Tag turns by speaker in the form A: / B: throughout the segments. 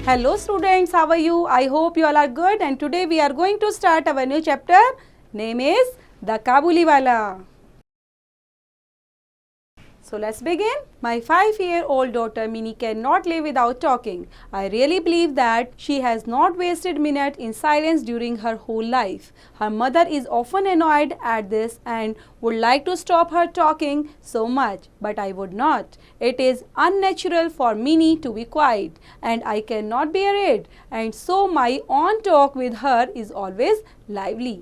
A: Hello students, how are you? I hope you all are good, and today we are going to start our new chapter. Name is The Kabuliwala. So let's begin. My 5-year-old daughter Minnie cannot live without talking. I really believe that she has not wasted minute in silence during her whole life. Her mother is often annoyed at this and would like to stop her talking so much, but I would not. It is unnatural for Minnie to be quiet, and I cannot bear it, and so my own talk with her is always lively.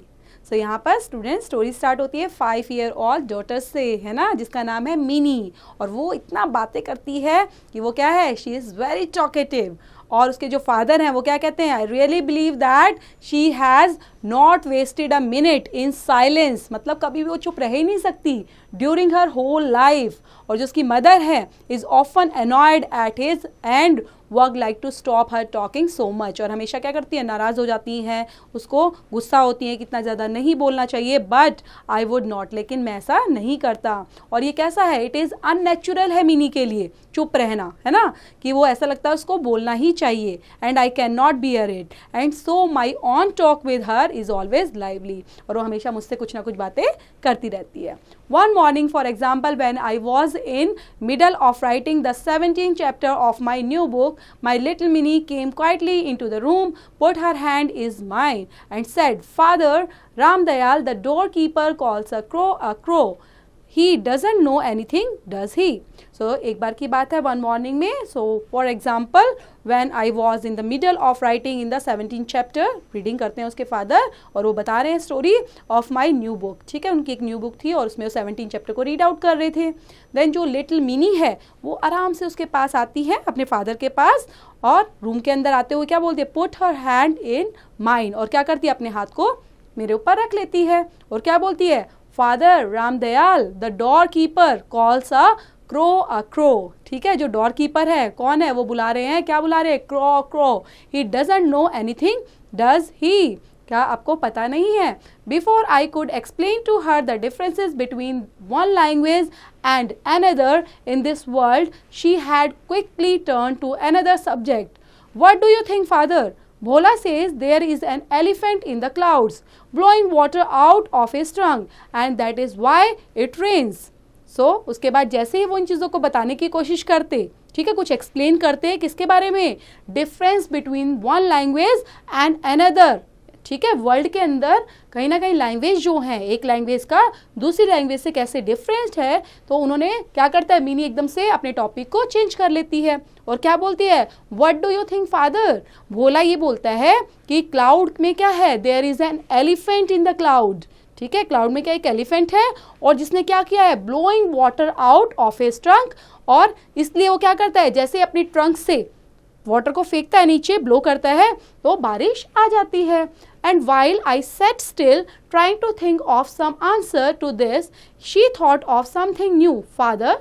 A: So यहाँ पर student story start होती है 5-year-old daughter से, है ना, जिसका नाम है मिनी, और वो इतना बातें करती है कि वो क्या है, शी इज़ वेरी टॉकेटिव. और उसके जो फादर हैं वो क्या कहते हैं, I really believe that she has not wasted a minute in silence, मतलब कभी भी वो चुप रह ही नहीं सकती ड्यूरिंग हर होल लाइफ. और जो उसकी मदर है is often annoyed at his and work like to stop her talking so much, और हमेशा क्या करती है, नाराज़ हो जाती हैं, उसको गुस्सा होती हैं कि इतना ज़्यादा नहीं बोलना चाहिए, बट आई वुड नॉट, लेकिन मैं ऐसा नहीं करता. और ये कैसा है, इट इज़ अननेचुरल है मिनी के लिए चुप रहना, है ना, कि वो ऐसा लगता है उसको बोलना ही चाहिए, and I can not bear it, and so my on talk with her is always lively, और वो हमेशा मुझसे कुछ ना कुछ बातें करती रहती है. One morning, for example, when I was in middle of writing the 17th chapter of my new book, my little Minnie came quietly into the room, put her hand in mine, and said, "Father Ramdayal, the doorkeeper calls a crow. He doesn't know anything, does he?" So एक बार की बात है, one morning में, so for example when I was in the middle of writing in the 17th chapter, reading करते हैं उसके father, और वो बता रहे हैं story of my new book. ठीक है, उनकी एक न्यू बुक थी और उसमें वो 17 चैप्टर को रीड आउट कर रहे थे. देन जो लिटिल मिनी है वो आराम से उसके पास आती है, अपने फादर के पास, और रूम के अंदर आते हुए क्या बोलती है, put her hand in mine, और क्या करती है, अपने हाथ को मेरे ऊपर रख लेती है, और क्या बोलती है, father Ramdayal the door keeper calls a crow. ठीक है, जो डोर कीपर है कौन है, वो बुला रहे हैं, क्या बुला रहे हैं, crow. He doesn't know anything, does he, क्या आपको पता नहीं है. Before I could explain to her the differences between one language and another in this world, she had quickly turn to another subject. What do you think father? Bhola says there is an elephant in the clouds blowing water out of his trunk and that is why it rains. So उसके बाद जैसे ही वो इन चीज़ों को बताने की कोशिश करते, ठीक है, कुछ एक्सप्लेन करते किसके बारे में, difference between one language and another. ठीक है, वर्ल्ड के अंदर कहीं ना कहीं लैंग्वेज जो है, एक लैंग्वेज का दूसरी लैंग्वेज से कैसे डिफरेंट है, तो उन्होंने क्या करता है, मिनी एकदम से अपने टॉपिक को चेंज कर लेती है और क्या बोलती है, what do you think father? Bhola ये बोलता है कि क्लाउड में क्या है, there is an elephant in the cloud. ठीक है, क्लाउड में क्या एक एलिफेंट है, और जिसने क्या किया है, blowing water out of his trunk, और इसलिए वो क्या करता है, जैसे अपनी ट्रंक से वाटर को फेंकता है नीचे, ब्लो करता है, तो बारिश आ जाती है. And while I sat still trying to think of some answer to this, she thought of something new. Father,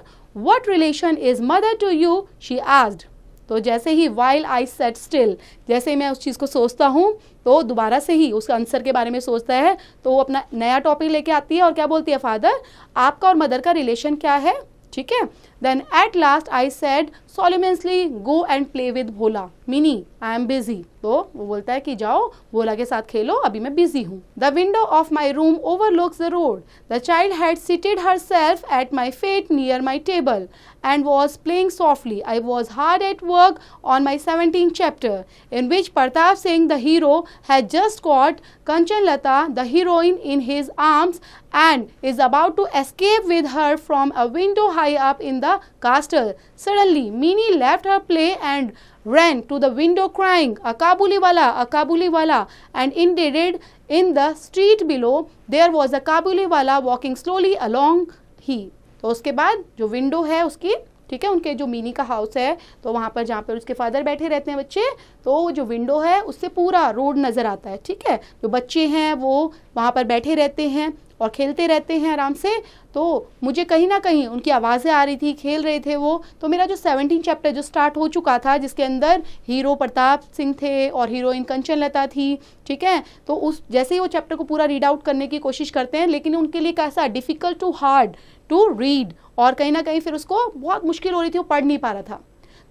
A: what relation is mother to you? She asked. तो जैसे ही while I sat still, जैसे मैं उस चीज़ को सोचता हूँ, तो दोबारा से ही उस आंसर के बारे में सोचता है, तो वो अपना नया टॉपिक लेके आती है और क्या बोलती है, फादर आपका और मदर का रिलेशन क्या है. ठीक है, then at last I said solemnly, go and play with Bhola. Mini, I am busy. तो वो बोलता है कि जाओ भोला के साथ खेलो, अभी मैं बिजी हूँ. The window of my room overlooks the road. The child had seated herself at my feet near my table and was playing softly. I was hard at work on my 17th chapter, in which Pratap Singh, the hero, had just caught Kanchan Lata, the heroine, in his arms and is about to escape with her from a window high up in the castle. Suddenly, Minnie left her play and ran to the window crying, "A Kabuliwala, a Kabuliwala," and indeed in the street below there was a Kabuliwala walking slowly along he. तो उसके बाद जो window है उसकी, ठीक है, उनके जो मिनी का हाउस है, तो वहाँ पर जहाँ पर उसके फादर बैठे रहते हैं बच्चे, तो जो विंडो है उससे पूरा रोड नज़र आता है. ठीक है, जो बच्चे हैं वो वहाँ पर बैठे रहते हैं और खेलते रहते हैं आराम से. तो मुझे कहीं ना कहीं उनकी आवाज़ें आ रही थी, खेल रहे थे वो. तो मेरा जो 17 चैप्टर जो स्टार्ट हो चुका था, जिसके अंदर हीरो प्रताप सिंह थे और हीरोइन कंचन लता थी, ठीक है, तो उस जैसे ही वो चैप्टर को पूरा रीड आउट करने की कोशिश करते हैं, लेकिन उनके लिए कैसा, difficult to hard to read, और कहीं ना कहीं फिर उसको बहुत मुश्किल हो रही थी, वो पढ़ नहीं पा रहा था.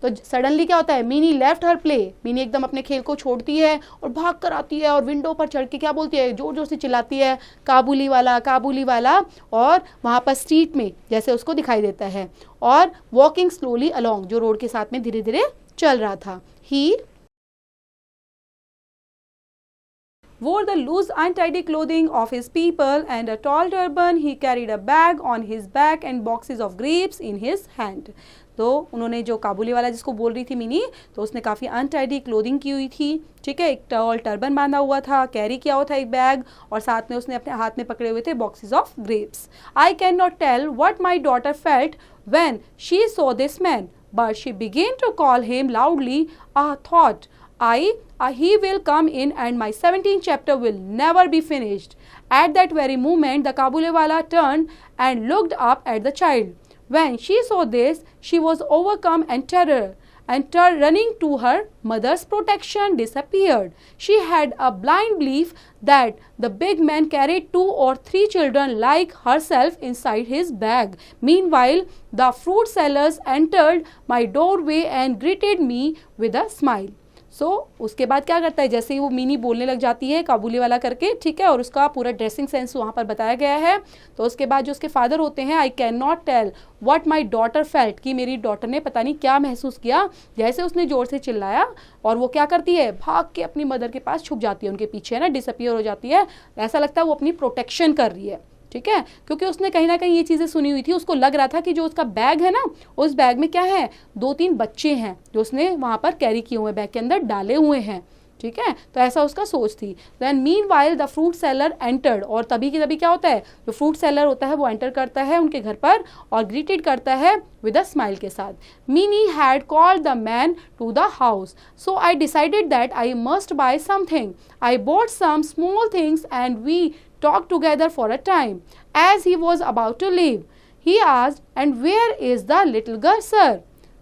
B: तो सडनली क्या होता है, mini left her play, mini एकदम अपने खेल को छोड़ती है और भाग कर आती है और विंडो पर चढ़ के क्या बोलती है, जोर जोर से चिल्लाती है काबुली वाला काबुली वाला, और वहाँ पर स्ट्रीट में जैसे उसको दिखाई देता है, और वॉकिंग स्लोली अलोंग, जो रोड के साथ में धीरे धीरे चल रहा था, ही
A: wore the loose untidy clothing of his people and a tall turban. He carried a bag on his back and boxes of grapes in his hand. तो उन्होंने जो काबुली वाला जिसको बोल रही थी मिनी, तो उसने काफ़ी अनटाइडी क्लोथिंग की हुई थी, ठीक है, एक टॉल टर्बन बांधा हुआ था, कैरी किया हुआ था एक बैग, और साथ में उसने अपने हाथ में पकड़े हुए थे boxes of grapes. I can not tell what my daughter felt when she saw this man, but she began to call him loudly a thought. He will come in and my 17th chapter will never be finished. At that very moment, the Kabuliwala turned and looked up at the child. When she saw this, she was overcome and terror, and running to her mother's protection disappeared. She had a blind belief that the big man carried 2 or 3 children like herself inside his bag. Meanwhile, the fruit sellers entered my doorway and greeted me with a smile. उसके बाद क्या करता है, जैसे ही वो mini बोलने लग जाती है काबुली वाला करके, ठीक है, और उसका पूरा ड्रेसिंग सेंस वहाँ पर बताया गया है. तो उसके बाद जो उसके फादर होते हैं, I can not tell what my daughter felt, कि मेरी डॉटर ने पता नहीं क्या महसूस किया, जैसे उसने ज़ोर से चिल्लाया, और वो क्या करती है, भाग के अपनी मदर के पास छुप जाती है, उनके पीछे ना डिसअपियर हो जाती है. ऐसा लगता है वो अपनी प्रोटेक्शन कर रही है, ठीक है, क्योंकि उसने कहीं ना कहीं ये चीज़ें सुनी हुई थी. उसको लग रहा था कि जो उसका बैग है ना, उस बैग में क्या है, 2-3 बच्चे हैं जो उसने वहाँ पर कैरी किए हुए बैग के अंदर डाले हुए हैं, ठीक है. तो ऐसा उसका सोच थी. Then meanwhile the fruit seller entered, और तभी की तभी क्या होता है, जो फ्रूट सेलर होता है वो एंटर करता है उनके घर पर और ग्रीटेड करता है विद अ स्माइल के साथ. Mini had called the man to the house, so I decided that I must buy something. I bought some small things and we talked together for a time. As he was about to leave, he asked, and where is the little girl, sir?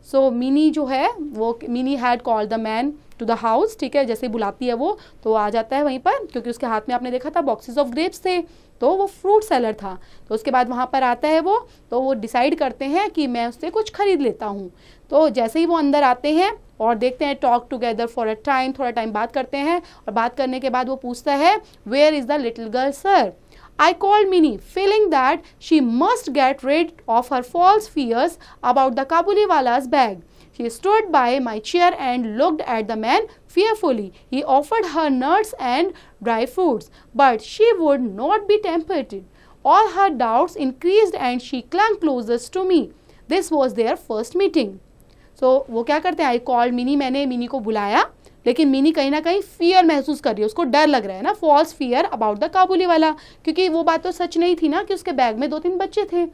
A: So Minnie जो है वो, Minnie had called the man to the house, ठीक है, जैसे बुलाती है वो तो आ जाता है वहीं पर, क्योंकि उसके हाथ में आपने देखा था बॉक्सेस ऑफ ग्रेप्स थे, तो वो फ्रूट सेलर था. तो उसके बाद वहाँ पर आता है वो, तो वो डिसाइड करते हैं कि मैं उससे कुछ खरीद लेता हूँ. तो जैसे ही वो अंदर आते हैं और देखते हैं, talk together for a time, थोड़ा टाइम बात करते हैं, और बात करने के बाद वो पूछता है, where is the little girl sir? I called Minnie, feeling that she must get rid of her false fears about the Kabuliwala's bag. She stood by my chair and looked at the man fearfully. He offered her nuts and dry fruits, but she would not be tempted. All her doubts increased and she clung closest to me. This was their first meeting. So वो क्या करते हैं, I called Minnie, मैंने mini को बुलाया, लेकिन mini कहीं ना कहीं फियर महसूस कर रही है, उसको डर लग रहा है ना, फॉल्स फियर अबाउट द काबुली वाला, क्योंकि वो बात तो सच नहीं थी ना कि उसके बैग में 2-3 बच्चे थे,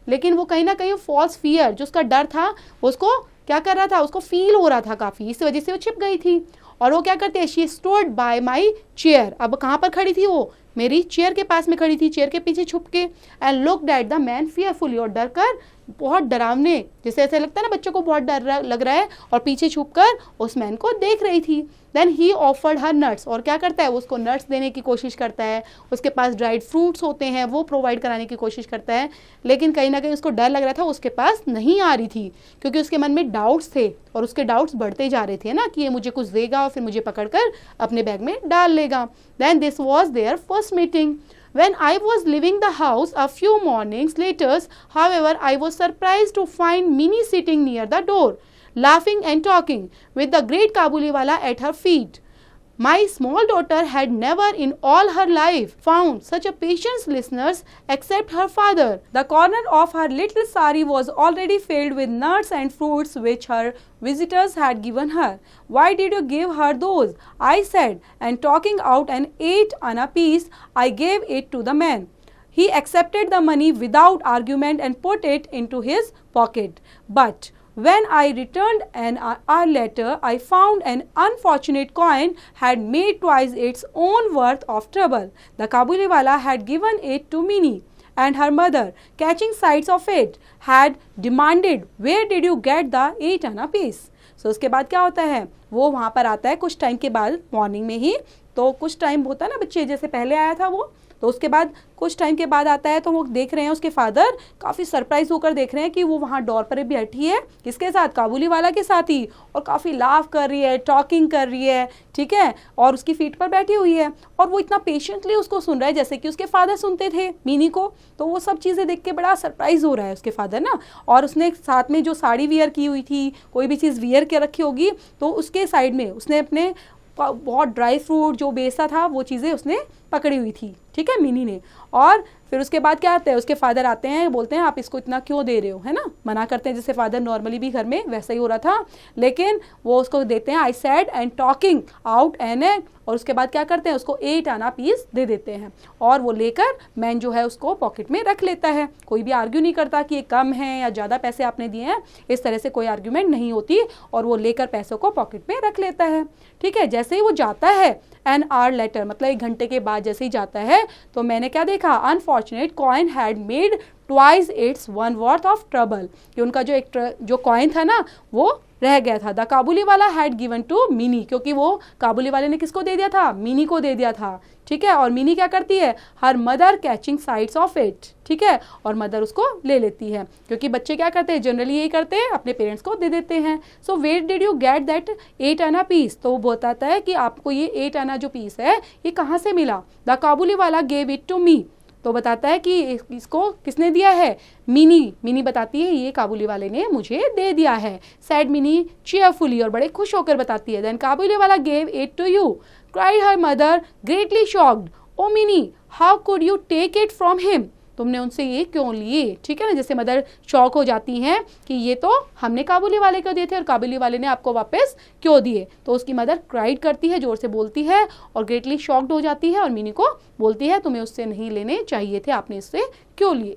A: लेकिन वो कहीं ना कहीं फॉल्स फियर, जो उसका डर था, उसको क्या कर रहा था, उसको फील हो रहा था काफ़ी, इस वजह से वो छिप गई थी. और वो क्या करते हैं, she stood by my chair, अब कहाँ पर खड़ी थी वो, मेरी चेयर के पास में खड़ी थी, चेयर के पीछे छुप के, and looked at the man fearfully, और डर कर, बहुत डरावने, जैसे ऐसा लगता है ना बच्चों को बहुत डर लग रहा है, और पीछे छुपकर उस मैन को देख रही थी. Then he offered her nuts, और क्या करता है, उसको नट्स देने की कोशिश करता है, उसके पास ड्राइड फ्रूट्स होते हैं वो प्रोवाइड कराने की कोशिश करता है, लेकिन कहीं ना कहीं उसको डर लग रहा था, उसके पास नहीं आ रही थी, क्योंकि उसके मन में डाउट्स थे, और उसके डाउट्स बढ़ते जा रहे थे ना, कि ये मुझे कुछ देगा और फिर मुझे पकड़कर अपने बैग में डाल लेगा. Then this was their first meeting. When I was leaving the house a few mornings later, however, I was surprised to find Minnie sitting near the door, laughing and talking, with the great Kabuliwala at her feet. My small daughter had never in all her life found such a patient listener except her father. The corner of her little sari was already filled with nuts and fruits which her visitors had given her. Why did you give her those? I said, and talking out an 8 anna piece, I gave it to the man. He accepted the money without argument and put it into his pocket. But when I returned an hour later, I found an unfortunate coin had made twice its own worth of trouble. The Kabuliwala had given it to Minnie, and her mother, catching sight of it, had demanded, "Where did you get the 8 anna piece?" So उसके बाद क्या होता है, वो वहाँ पर आता है कुछ टाइम के बाद, मॉर्निंग में ही, तो कुछ टाइम होता है ना बच्चे, जैसे पहले आया था वो, तो उसके बाद कुछ टाइम के बाद आता है तो वो देख रहे हैं उसके फादर काफ़ी सरप्राइज होकर देख रहे हैं कि वो वहाँ डोर पर बैठी है, किसके साथ, काबुली वाला के साथ ही, और काफ़ी लाफ कर रही है, टॉकिंग कर रही है, ठीक है, और उसकी फीट पर बैठी हुई है और वो इतना पेशेंटली उसको सुन रहा है जैसे कि उसके फादर सुनते थे मिनी को। तो वो सब चीज़ें देख के बड़ा सरप्राइज हो रहा है उसके फादर ना। और उसने साथ में जो साड़ी वियर की हुई थी, कोई भी चीज़ वियर के रखी होगी, तो उसके साइड में उसने अपने बहुत ड्राई फ्रूट जो बेचता था वो चीज़ें उसने पकड़ी हुई थी, ठीक है, मिनी ने। और फिर उसके बाद क्या आता है, उसके फादर आते हैं, बोलते हैं आप इसको इतना क्यों दे रहे हो, है ना, मना करते हैं जैसे फादर नॉर्मली भी घर में वैसा ही हो रहा था, लेकिन वो उसको देते हैं आई sad and talking out an egg, और उसके बाद क्या करते हैं उसको 8 आना पीस दे देते हैं और वो लेकर मैन जो है उसको पॉकेट में रख लेता है। कोई भी आर्ग्यू नहीं करता कि ये कम है या ज़्यादा पैसे आपने दिए हैं, इस तरह से कोई आर्ग्यूमेंट नहीं होती, और वो लेकर पैसों को पॉकेट में रख लेता है, ठीक है। जैसे ही वो जाता है एन आवर लेटर, मतलब 1 घंटे के बाद जैसे ही जाता है, तो मैंने क्या देखा, unfortunate coin had made twice its one worth of trouble, कि उनका जो कॉइन था ना वो रह गया था। द काबुली वाला हैड गिवन टू मिनी, क्योंकि वो काबुली वाले ने किसको दे दिया था, मिनी को दे दिया था, ठीक है। और मिनी क्या करती है, her mother catching sides of it, ठीक है, और मदर उसको ले लेती है, क्योंकि बच्चे क्या करते हैं, जनरली यही करते हैं, अपने पेरेंट्स को दे देते हैं। So where did you get that 8 anna piece, तो वो बताता है कि आपको ये 8 आना जो पीस है ये कहाँ से मिला। The Kabuliwala gave it to me, तो बताता है कि इसको किसने दिया है, मिनी बताती है ये काबुली वाले ने मुझे दे दिया है। सैड मिनी चीयरफुली, और बड़े खुश होकर बताती है। Then Kabuliwala gave it to you, cried her mother greatly shocked, oh Mini how could you take it from him, तुमने उनसे ये क्यों लिए, ठीक है ना। जैसे मदर शॉक हो जाती हैं कि ये तो हमने काबुली वाले को दिए थे और काबुली वाले ने आपको वापस क्यों दिए, तो उसकी मदर क्राइड करती है, जोर से बोलती है और ग्रेटली शॉक्ड हो जाती है और मिनी को बोलती है तुम्हें उससे नहीं लेने चाहिए थे, आपने इससे क्यों लिए।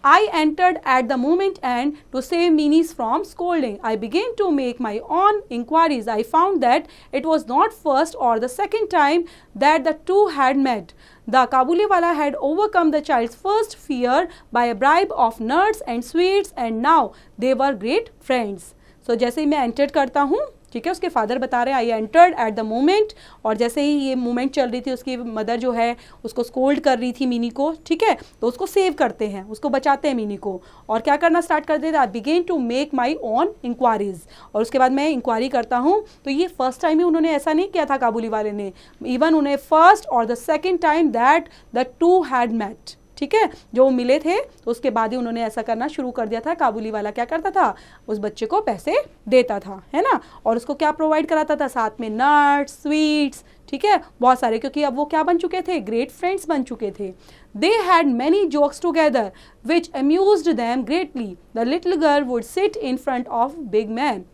A: I entered at the moment and to save Minnie's from scolding, I began to make my own inquiries. I found that it was not first or the second time that the two had met. The Kabuliwala had overcome the child's first fear by a bribe of nuts and sweets, and now they were great friends. So जैसे ही मैं enter करता हूँ, ठीक है, उसके father बता रहे हैं I entered at the moment, और जैसे ही ये मोमेंट चल रही थी उसकी मदर जो है उसको स्कोल्ड कर रही थी मिनी को, ठीक है, तो उसको सेव करते हैं, उसको बचाते हैं मिनी को, और क्या करना स्टार्ट कर देते हैं, I begin to make my own inquiries, और उसके बाद मैं इंक्वायरी करता हूँ। तो ये फर्स्ट टाइम ही उन्होंने ऐसा नहीं किया था काबुली वाले ने, इवन उन्हें फर्स्ट और the second time that the two had met, ठीक है, जो मिले थे तो उसके बाद ही उन्होंने ऐसा करना शुरू कर दिया था। काबुली वाला क्या करता था, उस बच्चे को पैसे देता था, है ना, और उसको क्या प्रोवाइड कराता था, साथ में नट्स, स्वीट्स, ठीक है, बहुत सारे, क्योंकि अब वो क्या बन चुके थे, ग्रेट फ्रेंड्स बन चुके थे। They had many jokes together which amused them greatly. The little girl would sit in front of big man,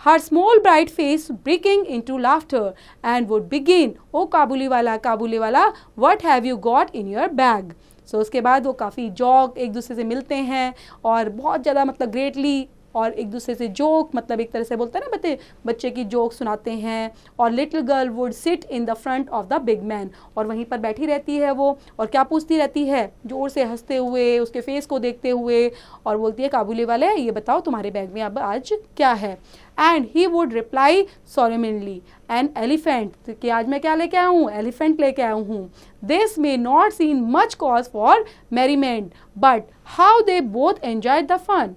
A: her small bright face breaking into laughter, and would begin, oh काबुली वाला what have you got in your bag। सो उसके बाद वो काफ़ी Jacques एक दूसरे से मिलते हैं और बहुत ज़्यादा मतलब ग्रेटली, और एक दूसरे से जोक, मतलब एक तरह से बोलते हैं ना बच्चे की जोक सुनाते हैं। और little girl would sit in the front of the big man, और वहीं पर बैठी रहती है वो, और क्या पूछती रहती है, जोर से हंसते हुए उसके फेस को देखते हुए, और बोलती है काबुली वाले ये बताओ तुम्हारे बैग में अब आज क्या है। And he would reply solemnly, an elephant, कि आज मैं क्या लेके आया हूँ, एलिफेंट लेके आया हूँ। This may not seem much cause for merriment, but how they both enjoyed the fun.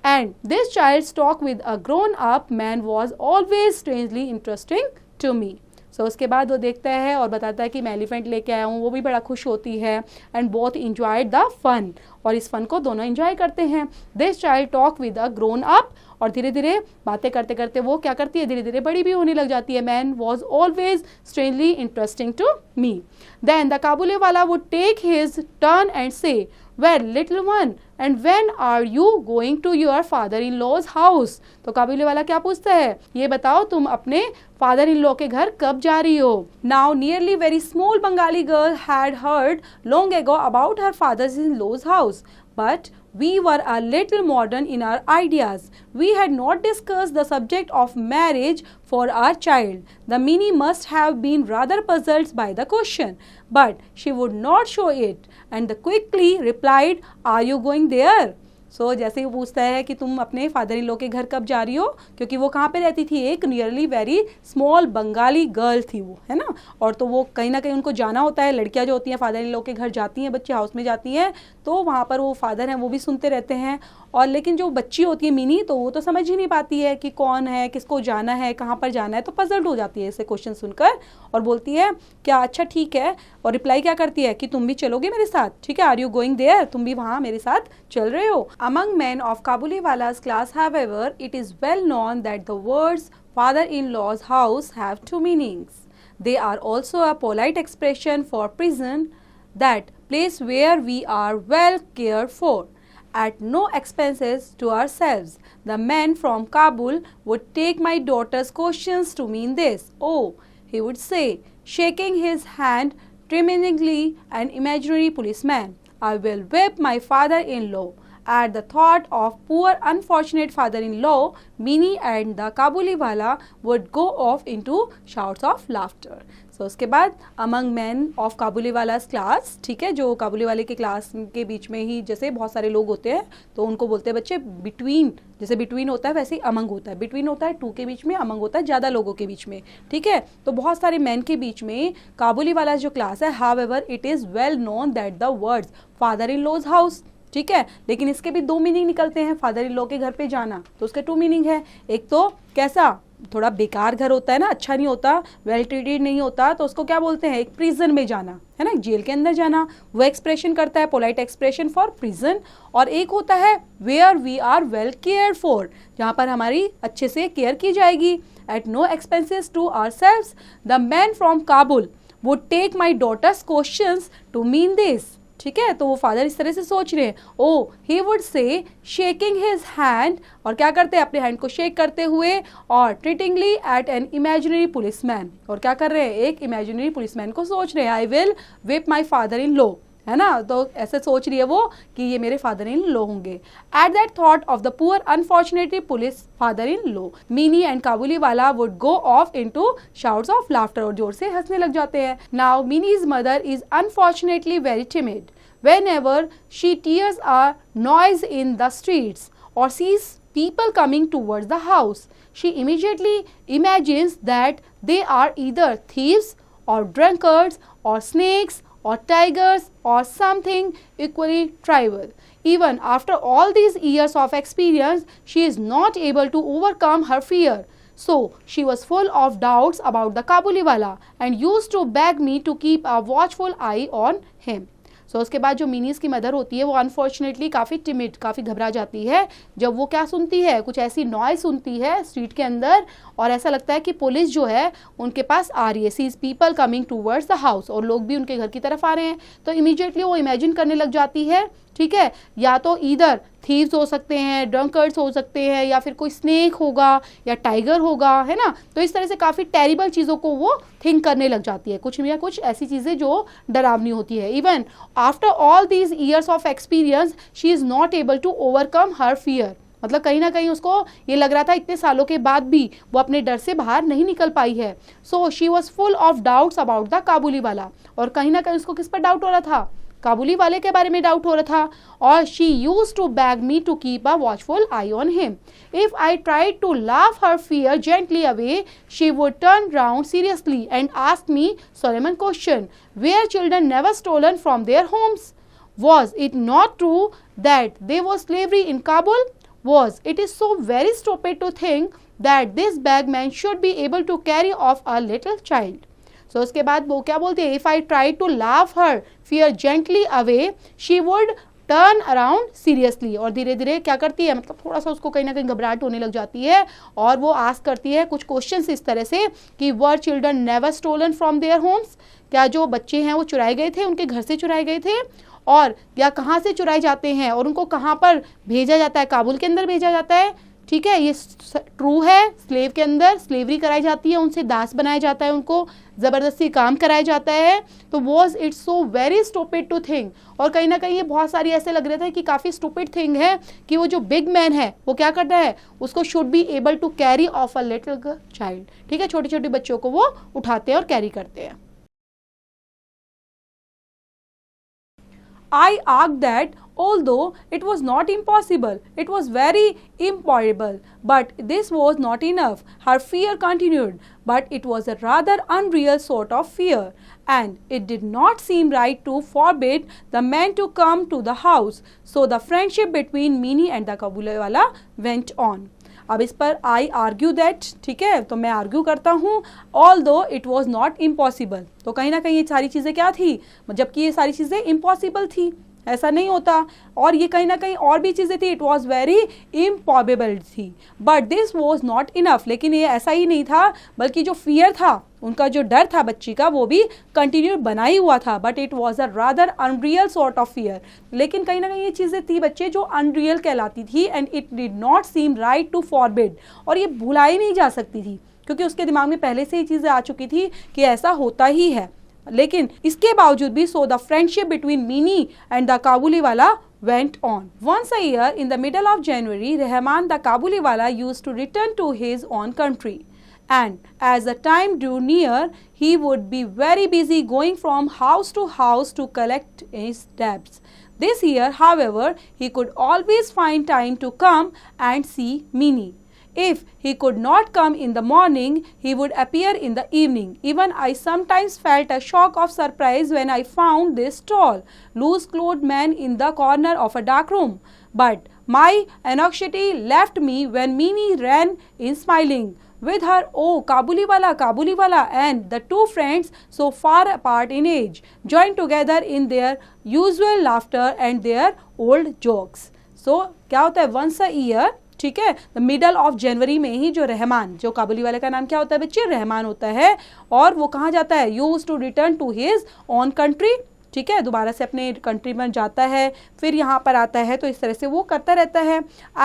A: And this child's talk with a grown-up man was always strangely interesting to me. So उसके बाद वो देखता है और बताता है कि मैं एलिफेंट लेके आया हूँ, वो भी बड़ा खुश होती है। And both enjoyed the fun, और इस फन को दोनों एंजॉय करते हैं। This child talk with a grown-up, और धीरे धीरे बातें करते करते वो क्या करती है, धीरे धीरे बड़ी भी होने लग जाती है। Man was always strangely interesting to me. Then the Kabuliwala would take his turn and say, well little one and when are you going to your father in law's house. तो काबुली वाला क्या पूछता है, ये बताओ तुम अपने फादर इन लॉ के घर कब जा रही हो। Now nearly very small Bengali girl had heard long ago about her father's in law's house, but we were a little modern in our ideas. We had not discussed the subject of marriage for our child. The Minnie must have been rather puzzled by the question, but she would not show it, and quickly replied, "Are you going there?" सो जैसे वो पूछता है कि तुम अपने father in law के घर कब जा रही हो, क्योंकि वो कहाँ पे रहती थी, एक nearly very small Bengali girl थी वो, है ना, और तो वो कहीं ना कहीं उनको जाना होता है, लड़कियां जो होती हैं फादर इन लॉ के घर जाती हैं, बच्चे हाउस में जाती हैं, तो वहाँ पर वो फादर हैं वो भी सुनते रहते हैं। और लेकिन जो बच्ची होती है मिनी, तो वो तो समझ ही नहीं पाती है कि कौन है, किसको जाना है, कहाँ पर जाना है, तो पजल्ड हो जाती है ऐसे क्वेश्चन सुनकर और बोलती है क्या, अच्छा ठीक है, और रिप्लाई क्या करती है कि तुम भी चलोगे मेरे साथ, ठीक है, आर यू गोइंग देयर, तुम भी वहाँ मेरे साथ चल रहे हो। Among men of Kabuliwala's class, however, it is well known that the words father-in-law's house have two meanings. They are also a polite expression for prison, that place where we are well cared for, at no expenses to ourselves. The man from Kabul would take my daughter's questions to mean this. Oh, he would say, shaking his hand tremblingly, an imaginary policeman, I will whip my father-in-law. At the thought of poor unfortunate father-in-law, Mini and the Kabuliwala would go off into shouts of laughter. So उसके बाद among men of Kabuliwala's class, ठीक है, जो काबुलीवाले के class के बीच में ही जैसे बहुत सारे लोग होते हैं तो उनको बोलते हैं बच्चे बिटवीन, जैसे बिटवीन होता है वैसे ही अमंग होता है, बिटवीन होता है टू के बीच में, अमंग होता है ज़्यादा लोगों के बीच में, ठीक है, तो बहुत सारे मैन के बीच में काबुलीवाला जो क्लास है, however it is well known that the words father in law's house, ठीक है, लेकिन इसके भी दो मीनिंग निकलते हैं, फादर इन लॉ के घर पे जाना, तो उसके टू मीनिंग है, एक तो कैसा, थोड़ा बेकार घर होता है ना, अच्छा नहीं होता, वेल ट्रीटेड नहीं होता, तो उसको क्या बोलते हैं, एक प्रिजन में जाना, है ना, जेल के अंदर जाना, वो एक्सप्रेशन करता है, पोलाइट एक्सप्रेशन फॉर प्रिजन। और एक होता है where we are well care for, जहाँ पर हमारी अच्छे से केयर की जाएगी, at no expenses to ourselves, the man from Kabul would take my daughter's questions to mean this, ठीक है, तो वो फादर इस तरह से सोच रहे हैं, oh he would say shaking his hand, और क्या करते हैं, अपने हैंड को शेक करते हुए, और ट्रीटिंगली एट एन इमेजिनरी पुलिसमैन, और क्या कर रहे हैं, एक इमेजिनरी पुलिसमैन को सोच रहे हैं, I will whip my father in law, है ना, तो ऐसे सोच रही है वो कि ये मेरे फादर इन लॉ होंगे। At that thought of the poor unfortunately police father in law, Mini and Kabuliwala would go off into shouts of laughter, और जोर से हंसने लग जाते हैं। Now Mini's mother is unfortunately very timid. Whenever she hears a noise in the streets or sees people coming towards the house, she immediately imagines that they are either thieves or drunkards or snakes or tigers or something equally trivial. Even after all these years of experience, she is not able to overcome her fear. So she was full of doubts about the Kabuliwala and used to beg me to keep a watchful eye on him. सो उसके बाद जो मीनीस की mother होती है वो unfortunately काफ़ी timid, काफ़ी घबरा जाती है जब वो क्या सुनती है, कुछ ऐसी नॉइज सुनती है स्ट्रीट के अंदर, और ऐसा लगता है कि पुलिस जो है उनके पास आ रही है, sees people coming towards the house, और लोग भी उनके घर की तरफ आ रहे हैं, तो इमीडिएटली वो इमेजिन करने लग जाती है, ठीक है, या तो इधर थीव्स हो सकते हैं, ड्रंकर्ड्स हो सकते हैं, या फिर कोई स्नेक होगा या टाइगर होगा, है ना, तो इस तरह से काफ़ी टेरिबल चीज़ों को वो थिंक करने लग जाती है, कुछ या कुछ ऐसी चीज़ें जो डरावनी होती है। Even after all these years of experience she is not able to overcome her fear, मतलब कहीं ना कहीं उसको ये लग रहा था इतने सालों के बाद भी वो अपने डर से बाहर नहीं निकल पाई है। So she was full of doubts about the Kabuliwala, और कहीं ना कहीं उसको किस पर डाउट हो रहा था, काबुली वाले के बारे में डाउट हो रहा था, और she use to beg me to keep a watchful eye on him. If I tried to laugh her fear gently away, she would turn round seriously and ask me solemn question, were children never stolen from their homes? Was it not true that there was slavery in Kabul? Was it is so very stupid to think that this bagman should be able to carry off a little child. So उसके बाद वो क्या बोलते हैं, if I tried to laugh her fear gently away, she would turn around seriously, और धीरे धीरे क्या करती है, मतलब थोड़ा सा उसको कहीं ना कहीं घबराहट होने लग जाती है, और वो आस्क करती है कुछ क्वेश्चंस इस तरह से कि were children never stolen from their homes, क्या जो बच्चे हैं वो चुराए गए थे, उनके घर से चुराए गए थे, और या कहाँ से चुराए जाते हैं, और उनको कहाँ पर भेजा जाता है, काबुल के अंदर भेजा जाता है, ठीक है, ये ट्रू है, स्लेव के अंदर स्लेवरी कराई जाती है, उनसे दास बनाया जाता है, उनको ज़बरदस्ती काम कराया जाता है। तो was it so very stupid to think, और कहीं ना कहीं ये बहुत सारी ऐसे लग रहे थे कि काफ़ी स्टूपिड थिंग है कि वो जो बिग मैन है वो क्या करता है, उसको should be able to carry off a little child, ठीक है, छोटे छोटे बच्चों को वो उठाते हैं और कैरी करते हैं। I asked that although it was not impossible, it was very improbable, but this was not enough. Her fear continued, but it was a rather unreal sort of fear, and it did not seem right to forbid the man to come to the house. So the friendship between Minnie and the Kabuliwala went on. अब इस पर I argue that, ठीक है, तो मैं argue करता हूँ, all दो इट वॉज नॉट इम्पॉसिबल, तो कहीं ना कहीं ये सारी चीज़ें क्या थी, जबकि ये सारी चीज़ें इम्पॉसिबल थी, ऐसा नहीं होता, और ये कहीं ना कहीं और भी चीज़ें थी, इट वॉज वेरी इम्प्रॉबेबल थी, but this was not enough, लेकिन ये ऐसा ही नहीं था, बल्कि जो फियर था, उनका जो डर था बच्ची का, वो भी कंटिन्यू बना ही हुआ था, but it was a rather unreal sort of fear, लेकिन कहीं ना कहीं ये चीज़ें थी बच्चे जो अनरियल कहलाती थी, and it did not seem right to forbid, और ये भुलाई नहीं जा सकती थी, क्योंकि उसके दिमाग में पहले से ही चीज़ें आ चुकी थी कि ऐसा होता ही है, लेकिन इसके बावजूद भी so the friendship between mini and the Kabuliwala went on. Once a year in the middle of January, Rahman the Kabuliwala used to return to his own country, and as the time drew near, he would be very busy going from house to collect his debts. This year, however, he could always find time to come and see Minnie. If he could not come in the morning, he would appear in the evening. Even I sometimes felt a shock of surprise when I found this tall, loose-clothed man in the corner of a dark room. But my anxiety left me when Minnie ran in smiling with her "Oh, Kabuliwala," and the two friends, so far apart in age, joined together in their usual laughter and their old jokes. So, क्या होता है, once a year, ठीक है, the middle of January में ही जो रहमान, जो काबुलीवाला का नाम क्या होता है बच्चे, रहमान होता है, और वो कहाँ जाता है, use to return to his own country, ठीक है, दोबारा से अपने कंट्री में जाता है, फिर यहाँ पर आता है, तो इस तरह से वो करता रहता है.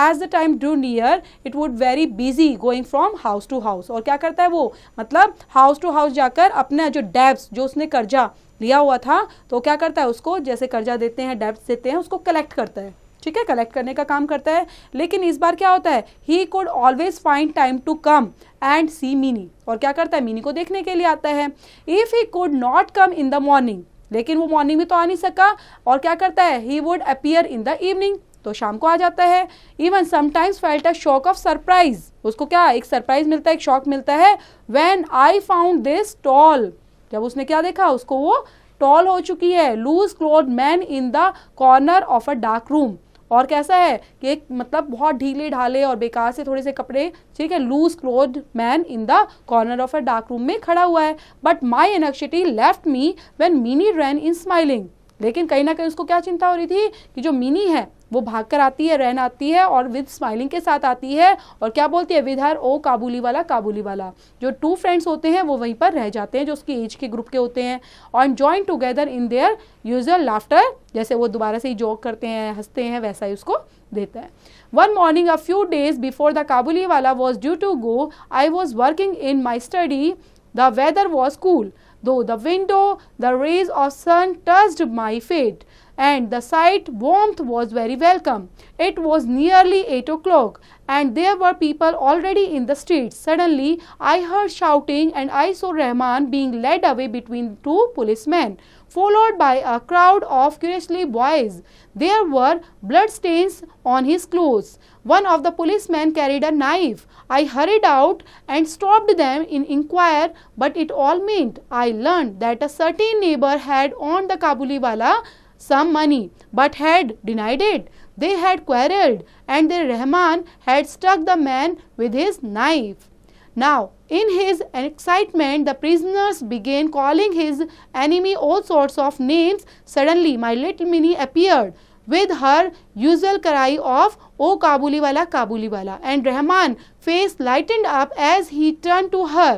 A: As the time drew near it would very busy going from house to house, और क्या करता है वो, मतलब हाउस टू हाउस जाकर अपना जो डेब्स, जो उसने कर्जा लिया हुआ था, तो क्या करता है, उसको जैसे कर्जा देते हैं, डेब्स देते हैं, उसको कलेक्ट करता है, ठीक है, कलेक्ट करने का काम करता है. लेकिन इस बार क्या होता है, he could always find time to come and see Mini, और क्या करता है, मिनी को देखने के लिए आता है. If he could not come in the morning, लेकिन वो मॉर्निंग में तो आ नहीं सका, और क्या करता है, he would appear in the evening, तो शाम को आ जाता है. Even sometimes felt a shock of surprise, उसको क्या, एक सरप्राइज मिलता है, एक शॉक मिलता है. When I found this tall, जब उसने क्या देखा, उसको वो टॉल हो चुकी है, loose cloth man in the corner of a dark room, और कैसा है कि एक मतलब बहुत ढीले ढाले और बेकार से थोड़े से कपड़े, ठीक है, loose cloth man in the corner of a dark room में खड़ा हुआ है. But my anxiety left me when Mini ran in smiling, लेकिन कहीं ना कहीं उसको क्या चिंता हो रही थी कि जो मिनी है वो भाग कर आती है, रैन आती है, और विद स्माइलिंग के साथ आती है, और क्या बोलती है, विद हर ओ काबुलीवाला. जो टू फ्रेंड्स होते हैं वो वहीं पर रह जाते हैं, जो उसकी एज के ग्रुप के होते हैं, और join together in their usual laughter, जैसे वो दोबारा से ही जोक करते हैं, हंसते हैं, वैसा ही उसको देता है. One morning a few days before the Kabuliwala was due to go, I was working in my study. The weather was cool, though the window, the rays of sun touched my feet, and the sight warmth was very welcome. It was nearly 8 o'clock, and there were people already in the streets. Suddenly, I heard shouting, and I saw Rahman being led away between two policemen, followed by a crowd of curiously boys. There were bloodstains on his clothes. One of the policemen carried a knife. I hurried out and stopped them in inquire, but it all meant I learned that a certain neighbor had owed the Kabuliwala some money, but had denied it. They had quarreled, and the Rahman had struck the man with his knife. Now, in his excitement, the prisoners began calling his enemy all sorts of names. Suddenly, my little Minnie appeared with her usual cry of "Oh, Kabuliwala," and Rahman's face lightened up as he turned to her.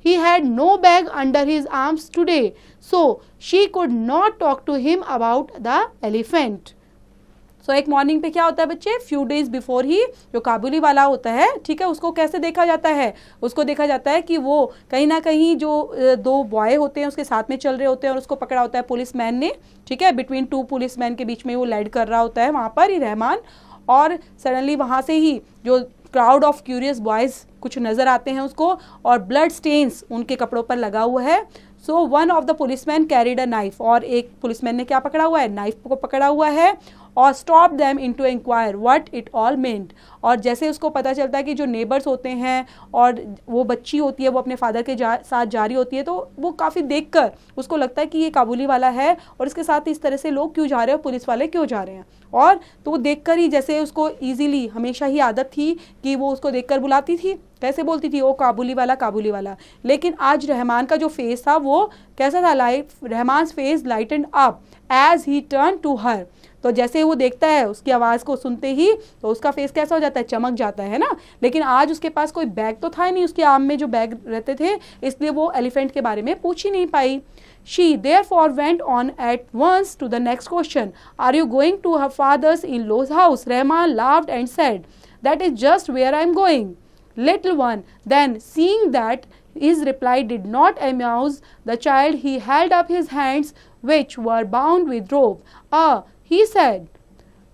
A: He had no bag under his arms today, so she could not talk to him about the elephant. सो एक morning पे क्या होता है बच्चे, few days before he जो काबुली वाला होता है, ठीक है, उसको कैसे देखा जाता है, उसको देखा जाता है कि वो कहीं ना कहीं जो दो बॉय होते हैं उसके साथ में चल रहे होते हैं, और उसको पकड़ा होता है पुलिसमैन ने, ठीक है, बिटवीन टू पुलिसमैन के बीच में वो लाइड कर रहा होता है वहाँ पर ही रहमान, और सडनली वहाँ से ही जो क्राउड ऑफ क्यूरियस बॉयज़ कुछ नज़र आते हैं उसको, और ब्लड स्टेन्स उनके कपड़ों पर लगा हुआ है. So one of the policeman carried a knife, और एक पुलिसमैन ने क्या पकड़ा हुआ है, नाइफ को पकड़ा हुआ है, और stop them in to inquire what it all meant. और जैसे उसको पता चलता है कि जो नेबर्स होते हैं और वो बच्ची होती है वो अपने फादर के साथ जा रही होती है, तो वो काफ़ी देखकर उसको लगता है कि ये काबुली वाला है और इसके साथ इस तरह से लोग क्यों जा रहे हैं, पुलिस वाले क्यों जा रहे हैं। और तो वो देखकर ही, जैसे उसको ईजीली हमेशा ही आदत थी कि वो उसको देखकर बुलाती थी, कैसे बोलती थी, ओ काबुली वाला काबुली वाला। लेकिन आज रहमान का जो फेस था वो कैसा था, Rahman face lightened up as he turn to her. तो जैसे वो देखता है उसकी आवाज़ को सुनते ही तो उसका फेस कैसा हो जाता है, चमक जाता है ना। लेकिन आज उसके पास कोई बैग तो था ही नहीं, उसके आर्म में जो बैग रहते थे, इसलिए वो एलिफेंट के बारे में पूछ ही नहीं पाई। She therefore went on at once to the next question. Are you going to her father's in-laws house? Rahman laughed and said, that is just where I am going. Little one, then seeing that his reply did not amuse the child, he held up his hands which were bound with rope. He said,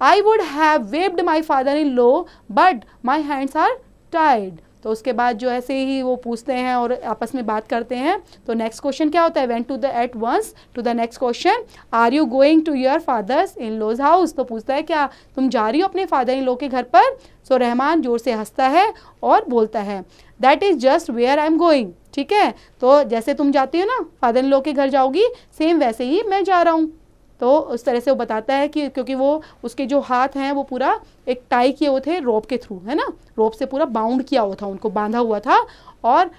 A: I would have whipped my father-in-law, but my hands are tied. तो उसके बाद जो ऐसे ही वो पूछते हैं और आपस में बात करते हैं। तो नेक्स्ट क्वेश्चन क्या होता है, went to the at once to the next question, are you going to your father's in law's house. तो पूछता है क्या तुम जा रही हो अपने फादर इन लॉ के घर पर। सो रहमान जोर से हंसता है और बोलता है, that is just where I am going. ठीक है, तो जैसे तुम जाती हो ना फादर इन लॉ के घर जाओगी, सेम वैसे ही मैं जा रहा हूँ। तो उस तरह से वो बताता है कि क्योंकि वो उसके जो हाथ हैं वो पूरा एक टाई किए हुए थे रोप के थ्रू, है ना, रोप से पूरा बाउंड किया हुआ था, उनको बांधा हुआ था। और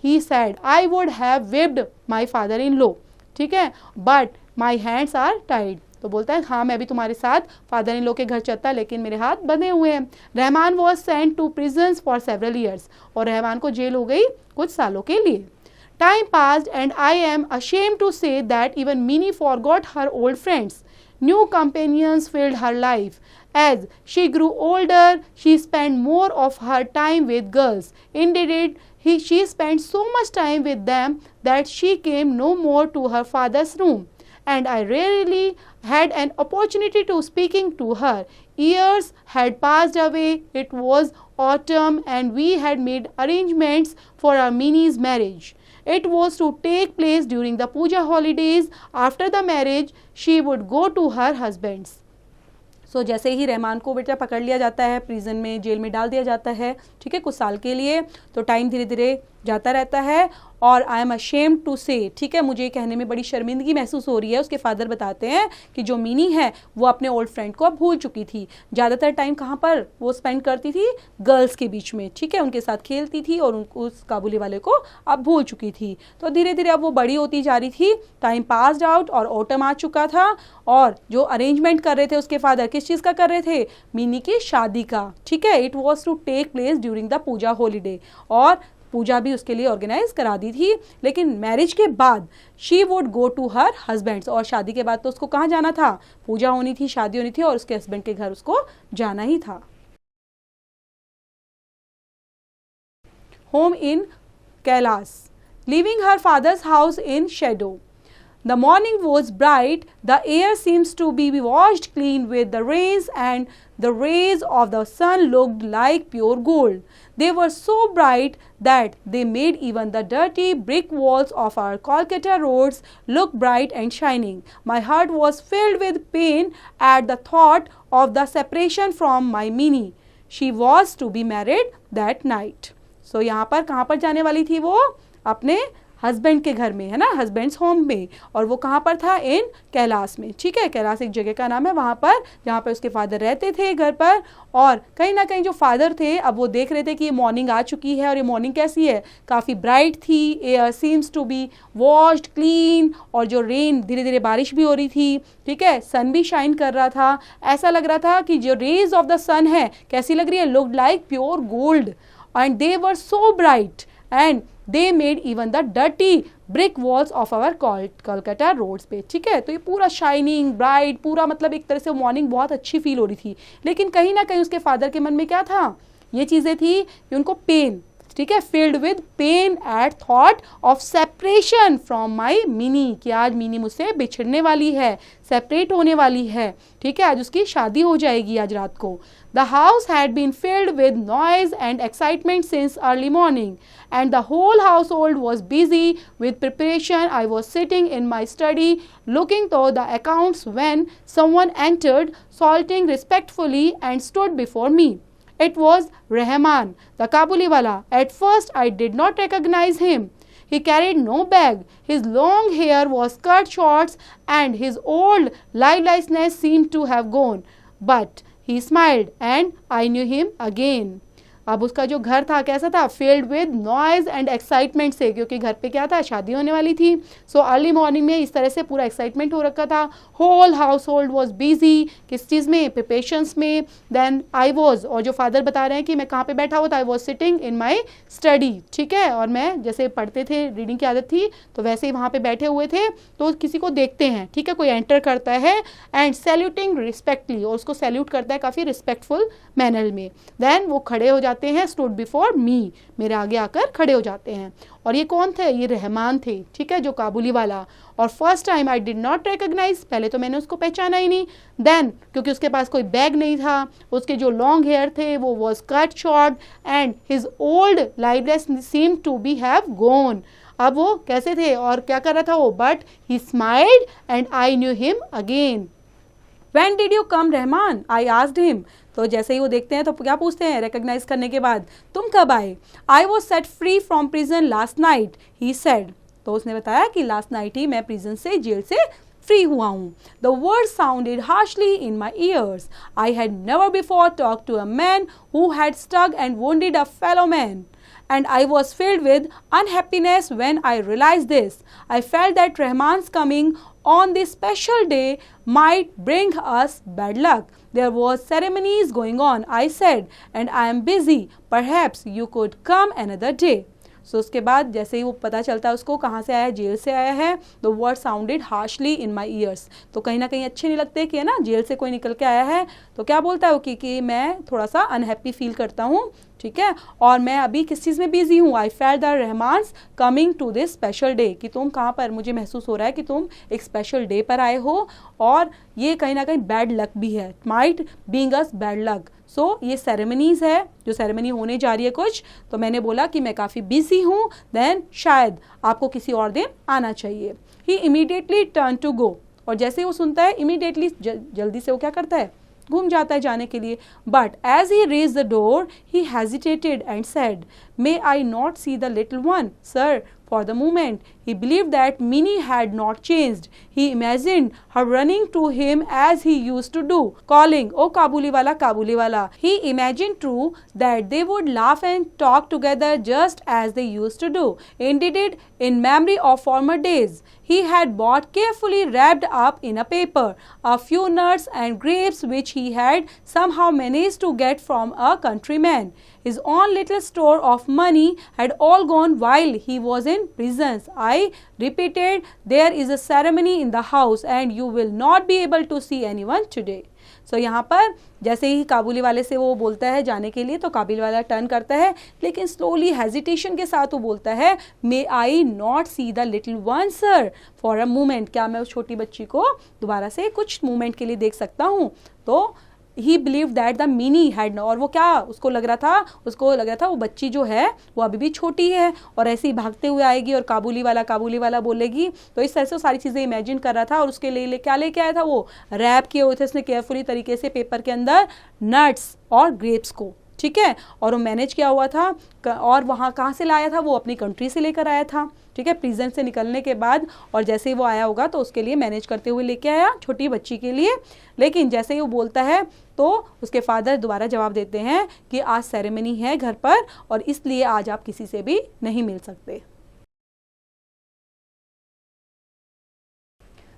A: he said I would have whipped my father in law, ठीक है, but my hands are tied. तो बोलता है हाँ मैं भी तुम्हारे साथ फादर इन लॉ के घर चलता, लेकिन मेरे हाथ बंधे हुए हैं। Rahman was sent to prisons for several years, और रहमान को जेल हो गई कुछ सालों के लिए। Time passed and I am ashamed to say that even Minnie forgot her old friends. New companions filled her life. As she grew older, she spent more of her time with girls. Indeed, she spent so much time with them that she came no more to her father's room. And I rarely had an opportunity to speaking to her. Years had passed away. It was autumn and we had made arrangements for our Minnie's marriage. It was to take place during the puja holidays. After the marriage, she would go to her husband's. सो जैसे ही रहमान को बेटा पकड़ लिया जाता है, prison में, jail में डाल दिया जाता है, ठीक है, कुछ साल के लिए, तो टाइम धीरे धीरे जाता रहता है। और आई एम अशेम्ड टू से, ठीक है, मुझे कहने में बड़ी शर्मिंदगी महसूस हो रही है। उसके फादर बताते हैं कि जो मिनी है वो अपने ओल्ड फ्रेंड को अब भूल चुकी थी। ज़्यादातर टाइम कहाँ पर वो स्पेंड करती थी, गर्ल्स के बीच में, ठीक है, उनके साथ खेलती थी और उनको उस काबुली वाले को अब भूल चुकी थी। तो धीरे धीरे अब वो बड़ी होती जा रही थी। टाइम पास्ड आउट और ऑटम आ चुका था, और जो अरेंजमेंट कर रहे थे उसके फादर किस चीज़ का कर रहे थे, मिनी की शादी का, ठीक है। It was to take place during the puja holiday, और पूजा भी उसके लिए ऑर्गेनाइज करा दी थी। लेकिन मैरिज के बाद she would go to her husband's, और शादी के बाद तो उसको कहाँ जाना था, पूजा होनी थी, शादी होनी थी, और उसके हस्बैंड के घर उसको जाना ही था। Home in Kailash, living her father's house in shadow. The morning was bright, the air seems to be washed clean with the rains, and the rays of the sun looked like pure gold. They were so bright that they made even the dirty brick walls of our Kolkata roads look bright and shining. My heart was filled with pain at the thought of the separation from my Minnie. She was to be married that night. So यहाँ पर कहाँ पर जाने वाली थी वो, अपने husband के घर में, है ना, हस्बैंड्स होम में। और वो कहाँ पर था, इन कैलाश में, ठीक है। कैलाश एक जगह का नाम है, वहाँ पर जहाँ पर उसके फादर रहते थे घर पर। और कहीं ना कहीं जो फादर थे अब वो देख रहे थे कि ये मॉर्निंग आ चुकी है, और ये मॉर्निंग कैसी है, काफ़ी ब्राइट थी, air seems to be washed clean, और जो रेन, धीरे धीरे बारिश भी हो रही थी, ठीक है, सन भी शाइन कर रहा था। ऐसा लग रहा था कि जो रेज ऑफ द सन है कैसी लग रही है, looked like pure gold, and they were so bright and they made even the dirty brick walls of our Kolkata roads पे, ठीक है। तो ये पूरा शाइनिंग ब्राइट, पूरा मतलब एक तरह से मॉर्निंग बहुत अच्छी फील हो रही थी। लेकिन कहीं ना कहीं उसके फादर के मन में क्या था, ये चीज़ें थी कि उनको पेन,
B: ठीक है, filled with pain at thought of separation from my Minnie, कि आज मिनी मुझसे बिछड़ने वाली है, सेपरेट होने वाली है, ठीक है, आज उसकी शादी हो जाएगी आज रात को. The house had been filled with noise and excitement since early morning, and the whole household was busy with preparation. I was sitting in my study looking through the accounts when someone entered, saluting respectfully, and stood before me. It was Rahman, the Kabuliwala. At first I did not recognize him. He carried no bag. His long hair was cut short and his old liveliness seemed to have gone. But he smiled and I knew him again. अब उसका जो घर था कैसा था, filled with noise and excitement से, क्योंकि घर पे क्या था, शादी होने वाली थी. So early morning में इस तरह से पूरा excitement हो रखा था. Whole household was busy, किस चीज़ में, preparations में. Then I was, और जो फादर बता रहे हैं कि मैं कहाँ पे बैठा हुआ था, I was sitting in my study, ठीक है, और मैं जैसे पढ़ते थे, रीडिंग की आदत थी, तो वैसे ही वहाँ पे बैठे हुए थे, तो किसी को देखते हैं, ठीक है, कोई एंटर करता है, एंड सैल्यूटिंग रिस्पेक्टली, और उसको सैल्यूट करता है काफ़ी रिस्पेक्टफुल मैनर में. देन वो खड़े हो जाते हैं, स्टूड बिफोर मी, मेरे आगे आकर खड़े हो जाते हैं. और ये कौन थे, ये रहमान थे, ठीक है, जो काबुली वाला. और first time I did not recognise, पहले तो मैंने उसको पहचाना ही नहीं. देन क्योंकि उसके पास कोई बैग नहीं था, उसके जो लॉन्ग हेयर थे वो was cut short and his old liveness seem to be have gone. अब वो कैसे थे और क्या कर रहा था वो, but he smiled and I knew him again.
A: When did you come, Rahman? I asked him. तो जैसे ही वो देखते हैं तो क्या पूछते हैं रिकॉग्नाइज करने के बाद, तुम कब आए? I was set free from prison last night, he said. तो उसने बताया कि लास्ट नाइट ही मैं प्रिजन से, जेल से फ्री हुआ हूँ. The words sounded harshly in my ears. I had never before talked to a man who had struck and wounded a fellow man. And I was filled with unhappiness when I realized this. I felt that Rahman's coming on this special day might bring us bad luck. There was ceremonies going on, I said, and I am busy. Perhaps you could come another day. So उसके बाद जैसे ही वो पता चलता है उसको कहाँ से आया है, जेल से आया है. The word sounded harshly in my ears. तो कहीं ना कहीं अच्छे नहीं लगते कि है ना, जेल से कोई निकल के आया है, तो क्या बोलता है वो कि मैं थोड़ा सा अनहैप्पी फील करता हूँ, ठीक है, और मैं अभी किस चीज़ में बिजी हूँ. I felt the Rahman's coming to this special day, कि तुम कहाँ पर, मुझे महसूस हो रहा है कि तुम एक स्पेशल डे पर आए हो, और ये कहीं ना कहीं बैड लक भी है, might being us bad luck. So ये सेरेमनीज़ है, जो सेरेमनी होने जा रही है कुछ, तो मैंने बोला कि मैं काफ़ी बिजी हूँ, देन शायद आपको किसी और दिन आना चाहिए. ही इमीडिएटली टर्न टू गो, और जैसे ही वो सुनता है इमीडिएटली जल्दी से वो क्या करता है, घूम जाता है जाने के लिए. But as he raise the door he hesitated and said, may I not see the little one sir. For the moment, he believed that Minnie had not changed. He imagined her running to him as he used to do, calling, "Oh Kabuliwala, Kabuliwala." He imagined too that they would laugh and talk together just as they used to do. Indeed, in memory of former days, he had bought carefully wrapped up in a paper a few nuts and grapes which he had somehow managed to get from a countryman. His own little store of money had all gone while he was in prison. I repeated, there is a ceremony in the house and you will not be able to see anyone today. So यहाँ पर जैसे ही काबुली वाले से वो बोलता है जाने के लिए, तो काबुली वाला टर्न करता है, लेकिन स्लोली हेजिटेशन के साथ वो बोलता है, may I not see the little one sir for a moment, क्या मैं उस छोटी बच्ची को दोबारा से कुछ मोमेंट के लिए देख सकता हूँ. तो ही believe that the mini had, और वो क्या उसको लग रहा था वो बच्ची जो है वो अभी भी छोटी है और ऐसे ही भागते हुए आएगी और काबुली वाला बोलेगी. तो इस तरह से वो सारी चीज़ें इमेजिन कर रहा था, और उसके लिए क्या लेके आया था, वो रैप किए हुए थे उसने केयरफुली तरीके से पेपर के अंदर नट्स और ग्रेप्स को, ठीक है, और वो मैनेज किया हुआ था. और वहाँ कहाँ से लाया था, वो अपनी कंट्री से लेकर आया था, ठीक है, प्रिजन से निकलने के बाद. और जैसे ही वो आया होगा तो उसके लिए मैनेज करते हुए लेके आया छोटी बच्ची के लिए. लेकिन जैसे ही वो बोलता है तो उसके फादर दोबारा जवाब देते हैं कि आज सेरेमनी है घर पर और इसलिए आज आप किसी से भी नहीं मिल सकते.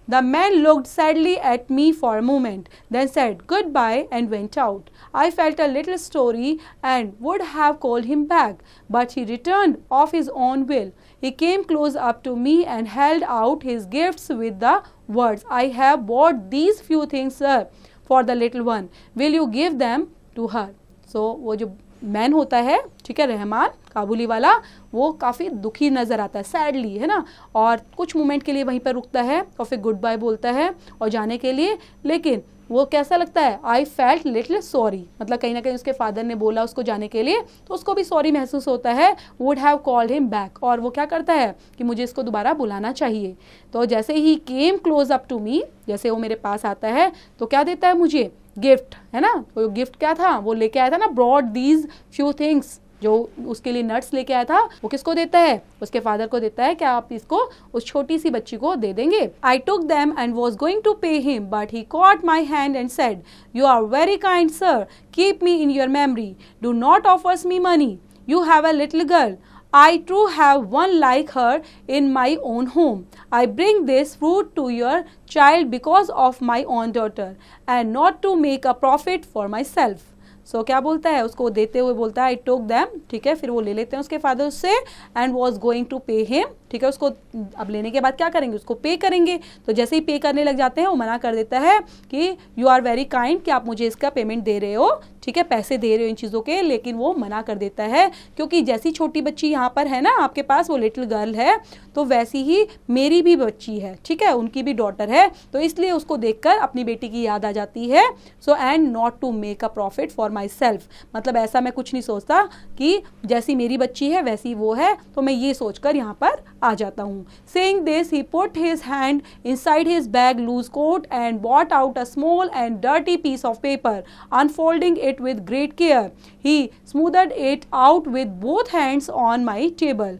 A: The man looked sadly at me for a moment, then said goodbye and went out. I felt a little sorry and would have called him back, but he returned of his own will. He came close up to me and held out his gifts with the words, I have bought these few things, sir, for the little one. Will you give them to her? So वो जो man होता है, ठीक है, रहमान काबुली वाला, वो काफ़ी दुखी नज़र आता है, सैडली, है ना, और कुछ मोमेंट के लिए वहीं पर रुकता है और फिर गुड बाय बोलता है और जाने के लिए, लेकिन वो कैसा लगता है, आई फेल्ट लिटिल सॉरी, मतलब कहीं ना कहीं उसके फादर ने बोला उसको जाने के लिए तो उसको भी सॉरी महसूस होता है, would have called him back, और वो क्या करता है कि मुझे इसको दोबारा बुलाना चाहिए। तो जैसे ही came close up to me, जैसे वो मेरे पास आता है तो क्या देता है मुझे, गिफ्ट, है ना। वो गिफ्ट क्या था, वो लेके आया था ना, ब्रॉड दीज फ्यू थिंग्स, जो उसके लिए नट्स लेके आया था, वो किसको देता है, उसके फादर को देता है, क्या आप इसको उस छोटी सी बच्ची को दे देंगे। I took them and was going to pay him but he caught my hand and said, you are very kind sir, keep me in your memory, do not offers me money, you have a little girl, I too have one like her in my own home. I bring this fruit to your child because of my own daughter and not to make a profit for myself. So क्या बोलता है, उसको देते हुए बोलता है आई टोक them, ठीक है, फिर वो ले लेते हैं उसके फादर से, and was going to pay him, ठीक है, उसको अब लेने के बाद क्या करेंगे, उसको पे करेंगे। तो जैसे ही पे करने लग जाते हैं वो मना कर देता है कि यू आर वेरी काइंड, कि आप मुझे इसका पेमेंट दे रहे हो, ठीक है, पैसे दे रहे हो इन चीज़ों के, लेकिन वो मना कर देता है क्योंकि जैसी छोटी बच्ची यहाँ पर है ना आपके पास, वो लिटिल गर्ल है, तो वैसी ही मेरी भी बच्ची है, ठीक है, उनकी भी डॉटर है, तो इसलिए उसको देखकर अपनी बेटी की याद आ जाती है। So and not to make a profit for myself, मतलब ऐसा मैं कुछ नहीं सोचता कि जैसी मेरी बच्ची है वैसी वो है, तो मैं ये सोचकर यहाँ पर आ जाता हूँ। Saying this he put his hand inside his bag loose coat and bought out a small and dirty piece of paper, unfolding it with great care. He smoothed it out with both hands on my table.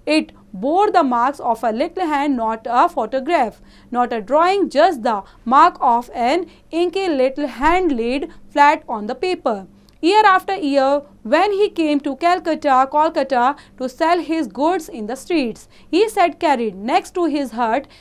A: It bore the marks of a little hand, not a photograph, not a drawing, just the mark of an inky little hand laid flat on the paper. Year after year, when he came to Kolkata to sell his goods in the streets, he said carried next to his heart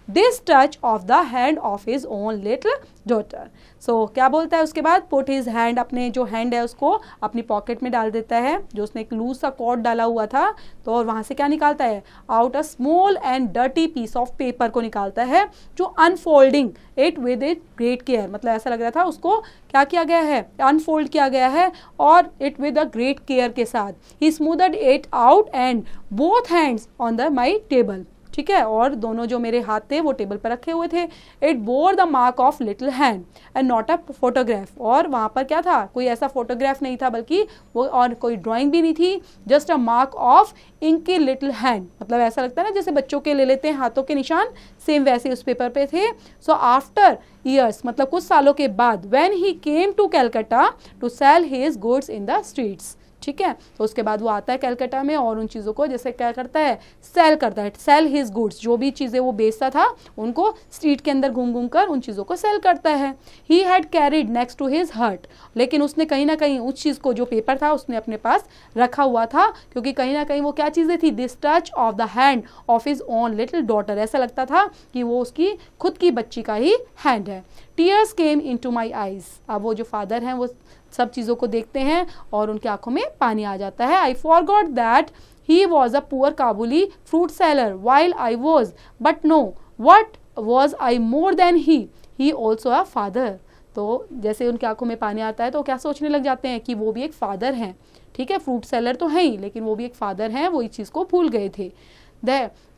A: this touch of the hand of his own little daughter. So क्या बोलता है उसके बाद, put his hand, अपने जो hand है उसको अपनी पॉकेट में डाल देता है, जो उसने एक लूज सा कॉर्ड डाला हुआ था, तो और वहाँ से क्या निकालता है, out a small and dirty piece of paper को निकालता है, जो unfolding it with it great care, मतलब ऐसा लग रहा था उसको क्या किया गया है, अनफोल्ड किया गया है और it with a great care के साथ। He smoothed it out and both hands on the my table, ठीक है, और दोनों जो मेरे हाथ थे वो टेबल पर रखे हुए थे। It bore the mark of little hand and not a photograph, और वहाँ पर क्या था, कोई ऐसा फोटोग्राफ नहीं था, बल्कि वो और कोई ड्राइंग भी नहीं थी, just a mark of inky little hand, मतलब ऐसा लगता है ना जैसे बच्चों के ले लेते हैं हाथों के निशान, सेम वैसे उस पेपर पे थे। सो आफ्टर ईयर्स, मतलब कुछ सालों के बाद, when he came to Calcutta to sell his goods in the streets, ठीक है, तो उसके बाद वो आता है कलकत्ता में और उन चीज़ों को जैसे क्या करता है, सेल करता है, सेल हिज गुड्स, जो भी चीज़ें वो बेचता था उनको स्ट्रीट के अंदर घूम घूम कर उन चीज़ों को सेल करता है। He had carried next to his heart, लेकिन उसने कहीं ना कहीं उस चीज़ को, जो पेपर था उसने अपने पास रखा हुआ था, क्योंकि कहीं ना कहीं वो क्या चीज़ें थी, this touch of the hand of his own little daughter, ऐसा लगता था कि वो उसकी खुद की बच्ची का ही हैंड है। Tears came into my eyes, अब वो जो फादर हैं वो सब चीज़ों को देखते हैं और उनकी आंखों में पानी आ जाता है। I forgot that he was a poor Kabuli fruit seller while I was, but no what was I more than he also a father. तो जैसे उनकी आंखों में पानी आता है तो क्या सोचने लग जाते हैं कि वो भी एक फादर हैं, ठीक है, फ्रूट सेलर तो हैं ही, लेकिन वो भी एक फादर हैं, वो इस चीज़ को भूल गए थे।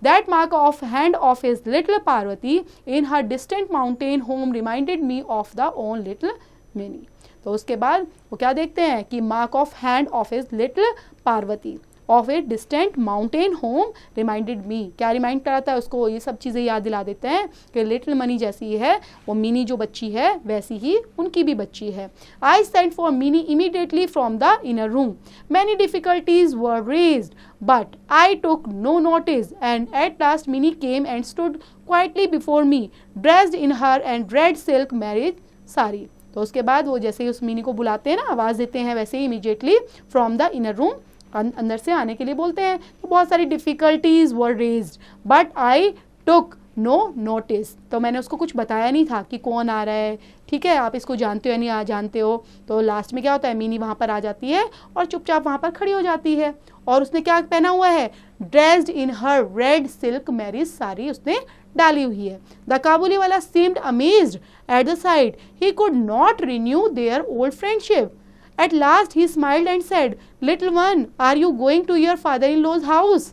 A: That mark of hand of his little Parvati in her distant mountain home reminded me of the own little Minnie. तो उसके बाद वो क्या देखते हैं कि mark of hand of his little Parvati of a distant mountain home reminded me, क्या remind कराता है उसको, ये सब चीज़ें याद दिला देते हैं कि लिटिल मनी जैसी है वो मिनी जो बच्ची है वैसी ही उनकी भी बच्ची है। I sent for Mini immediately from the inner room, many difficulties were raised but I took no notice and at last Mini came and stood quietly before me dressed in her and red silk marriage sari. तो उसके बाद वो जैसे ही उस mini को बुलाते हैं ना, आवाज़ देते हैं, वैसे ही immediately from the inner room, अंदर से आने के लिए बोलते हैं। तो बहुत सारी difficulties were raised but I took no notice, तो मैंने उसको कुछ बताया नहीं था कि कौन आ रहा है, ठीक है, आप इसको जानते हो या नहीं जानते हो। तो लास्ट में क्या होता है, मिनी वहाँ पर आ जाती है और चुपचाप वहाँ पर खड़ी हो जाती है, और उसने क्या पहना हुआ है, dressed in her red silk marriage sari उसने डाली हुई है। द काबुली वाला seemed amazed at the side, he could not renew their old friendship
B: At last he smiled and said, "Little one, are you going to your father-in-law's house?"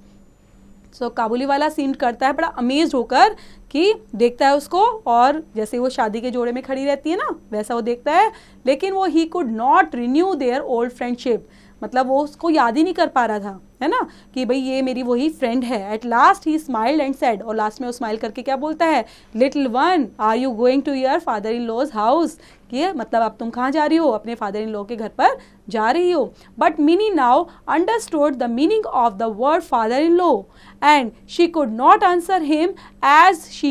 A: सो काबुली वाला scene करता है बड़ा amazed होकर कि देखता है उसको, और जैसे वो शादी के जोड़े में खड़ी रहती है ना वैसा वो देखता है, लेकिन वो he could not renew their old friendship, मतलब वो उसको याद ही नहीं कर पा रहा था, है ना, कि भाई ये मेरी वही फ्रेंड है। At last he smiled and said, और लास्ट में वो स्माइल करके क्या बोलता है, little one, are you going to your father in law's house, कि मतलब अब तुम कहाँ जा रही हो, अपने फादर इन लॉ के घर पर जा रही हो। But mini now understood the meaning of the word father in law and she could not answer him as she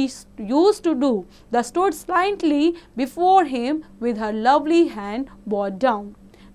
A: used to do. Thus stood silently before him with her lovely hand bowed down.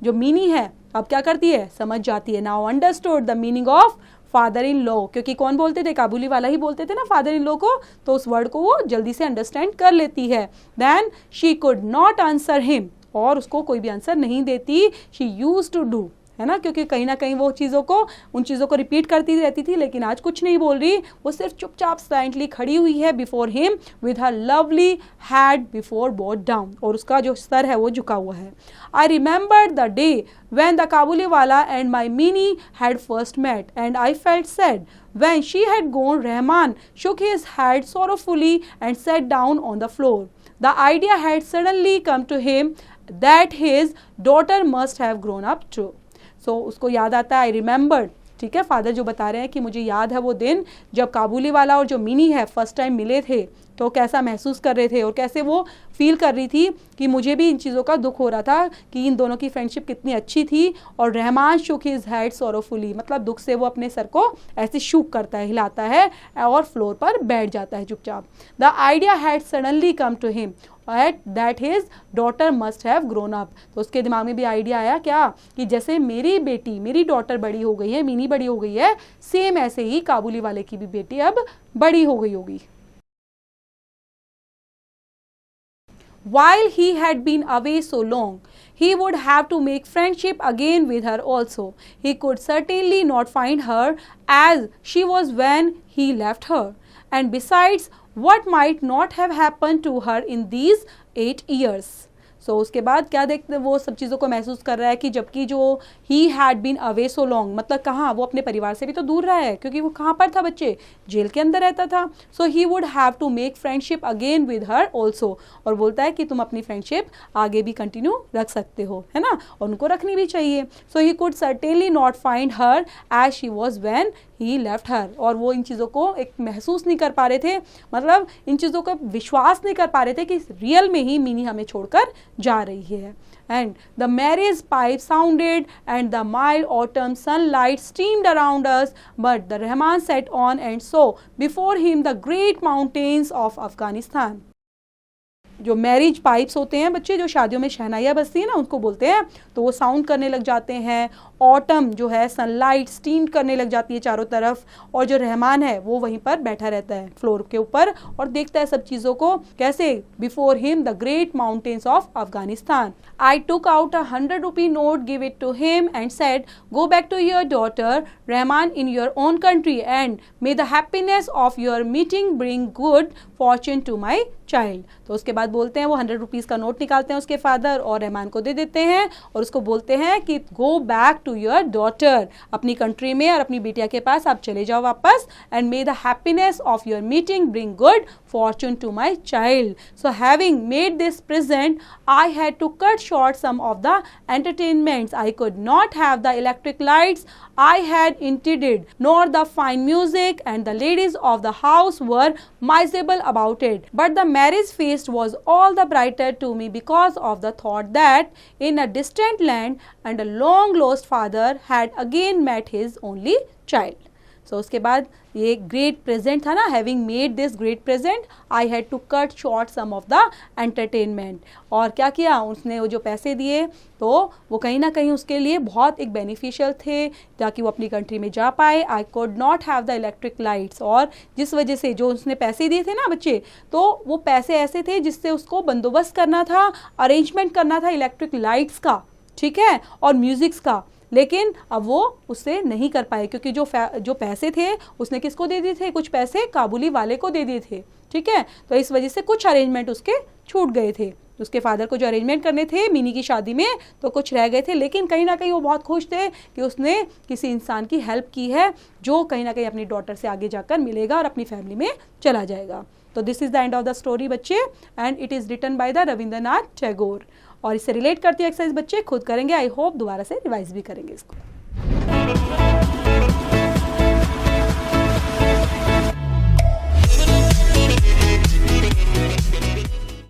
A: जो मीनी है अब क्या करती है, समझ जाती है। Now understood the meaning of father in law, क्योंकि कौन बोलते थे, काबुली वाला ही बोलते थे ना फादर इन लॉ को, तो उस वर्ड को वो जल्दी से अंडरस्टैंड कर लेती है। Then she could not answer him, और उसको कोई भी आंसर नहीं देती। शी यूज्ड टू डू, है ना, क्योंकि कहीं ना कहीं वो उन चीज़ों को रिपीट करती रहती थी, लेकिन आज कुछ नहीं बोल रही, वो सिर्फ चुपचाप साइलेंटली खड़ी हुई है before him with her lovely had before boat down, और उसका जो सर है वो झुका हुआ है। I remember the day when the Kabuliwala and my Mini had first met, and I felt sad. When she had gone, Rahman shook his head sorrowfully and sat down on the floor. The idea had suddenly come to him that his daughter must have grown up too. So उसको याद आता है, I remembered, ठीक है, father जो बता रहे हैं कि मुझे याद है वो दिन जब काबुली वाला और जो मिनी है फर्स्ट टाइम मिले थे, तो कैसा महसूस कर रहे थे और कैसे वो फील कर रही थी कि मुझे भी इन चीज़ों का दुख हो रहा था कि इन दोनों की फ्रेंडशिप कितनी अच्छी थी। और रहमान शुक हिज हेड सोरोफुली, मतलब दुख से वो अपने सर को ऐसे शुक करता है, हिलाता है और फ्लोर पर बैठ जाता है चुपचाप। The idea had suddenly come to him at that his daughter must have grown up, तो उसके दिमाग में भी आइडिया आया क्या, कि जैसे मेरी बेटी, मेरी डॉटर बड़ी हो गई है, मिनी बड़ी हो गई है, सेम ऐसे ही काबुली वाले की भी बेटी अब बड़ी हो गई होगी। While he had been away so long, he would have to make friendship again with her also. He could certainly not find her as she was when he left her. And besides, what might not have happened to her in these 8 years? सो उसके बाद क्या देखते, वो सब चीज़ों को महसूस कर रहा है कि जबकि जो he had been away so long, मतलब कहाँ, वो अपने परिवार से भी तो दूर रहा है, क्योंकि वो कहाँ पर था, बच्चे जेल के अंदर रहता था। So he would have to make friendship again with her also, और बोलता है कि तुम अपनी फ्रेंडशिप आगे भी कंटिन्यू रख सकते हो, है ना, और उनको रखनी भी चाहिए। So he could certainly not find her as she was when he left her, और वो इन चीज़ों को एक महसूस नहीं कर पा रहे थे, मतलब इन चीज़ों का विश्वास नहीं कर पा रहे थे कि रियल में ही मिनी हमें छोड़कर जा रही है। And the marriage pipe sounded and the mild autumn sunlight streamed around us, but the Rahman sat on and saw before him the great mountains of Afghanistan. जो मैरिज पाइप्स होते हैं बच्चे, जो शादियों में शहनाइयाँ बजती है ना, उसको बोलते हैं, तो वो साउंड करने लग जाते हैं। ऑटम जो है, सनलाइट स्टीम करने लग जाती है चारों तरफ, और जो रहमान है वो वहीं पर बैठा रहता है फ्लोर के ऊपर और देखता है सब चीज़ों को। कैसे? Before him the great mountains of Afghanistan. I took out a 100 rupee note, give it to him and said, go back to your daughter Rahman in your own country and may the happiness of your meeting bring good fortune to my child. तो उसके बाद बोलते हैं, वो 100 rupees का note निकालते हैं उसके फादर और रहमान को दे देते हैं और उसको बोलते हैं कि go back to your daughter, अपनी कंट्री में और अपनी बिटिया के पास आप चले जाओ वापस, and may the happiness of your meeting bring good fortune to my child. So having made this present, I had to cut short some of the entertainments. I could not have the electric lights I had intended, nor the fine music, and the ladies of the house were miserable about it. But the marriage feast was all the brighter to me because of the thought that in a distant land and a long lost father had again met his only child. So उसके बाद ये great present था ना, having made this great present I had to cut short some of the entertainment. और क्या किया उसने, वो जो पैसे दिए तो वो कहीं ना कहीं उसके लिए बहुत एक बेनिफिशियल थे ताकि वो अपनी कंट्री में जा पाए। I could not have the electric lights, और जिस वजह से जो उसने पैसे दिए थे ना बच्चे, तो वो पैसे ऐसे थे जिससे उसको बंदोबस्त करना था, अरेंजमेंट करना था इलेक्ट्रिक लाइट्स का, ठीक है, और म्यूजिक्स का, लेकिन अब वो उससे नहीं कर पाए क्योंकि जो पैसे थे उसने किसको दे दिए थे, कुछ पैसे काबुली वाले को दे दिए थे, ठीक है, तो इस वजह से कुछ अरेंजमेंट उसके छूट गए थे। उसके फादर को जो अरेंजमेंट करने थे मिनी की शादी में तो कुछ रह गए थे, लेकिन कहीं ना कहीं वो बहुत खुश थे कि उसने किसी इंसान की हेल्प की है जो कहीं ना कहीं अपनी डॉटर से आगे जाकर मिलेगा और अपनी फैमिली में चला जाएगा। तो this is the end of the story बच्चे, and it is written by the Rabindranath Tagore. और इससे रिलेट करती एक्सरसाइज बच्चे खुद करेंगे, आई होप दोबारा से रिवाइज भी करेंगे इसको।